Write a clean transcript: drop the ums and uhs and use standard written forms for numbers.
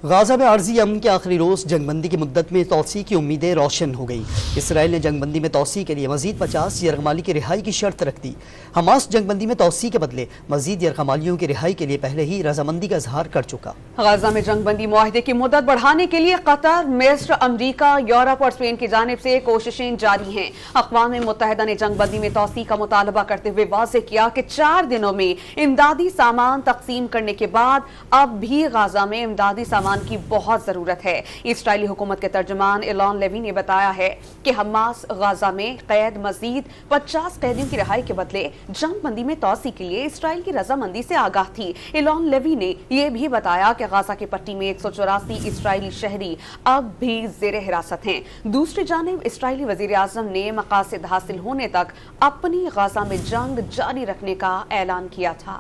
Gaza में आर्जी अमन के आखिरी रोज जंगबंदी की मुद्दत में तोसी की उम्मीदें रोशन हो गई। इसराइल ने जंगबंदी में तोसी के लिए मजीद 50 यरगमाली की रिहाई की शर्त रख दी। हमास जंगबंदी में तोसी के बदले मजीद यरगमालियों की रिहाई के लिए पहले ही रजामंदी का इजहार कर चुका। गाजा में जंगबंदी मुआहदे की मुद्दत बढ़ाने के लिए कतर, मिस्र, अमरीका, यूरोप और स्पेन की जानिब से कोशिशें जारी हैं। अक़वाम मुत्तहिदा ने जंगबंदी में तोसी का मुतालबा करते हुए वाज़ेह किया कि 4 दिनों में इमदादी सामान तकसीम करने के बाद अब भी गाजा में इमदादी सामान की बहुत जरूरत है। इस्राएली हुकूमत के तर्जुमान एलन लेवी ने बताया है कि हमास गाजा में कैद मजीद 50 कैदियों की रिहाई के बदले जंगबंदी में तोसी के लिए इसराइल की रजामंदी से आगाह थी। एलन लेवी ने यह भी बताया कि गाजा की पट्टी में 184 इसराइली शहरी अब भी जेर हिरासत हैं। दूसरी जानिब इसराइली वजीर आजम ने मकासद हासिल होने तक अपनी गाजा में जंग जारी रखने का ऐलान किया था।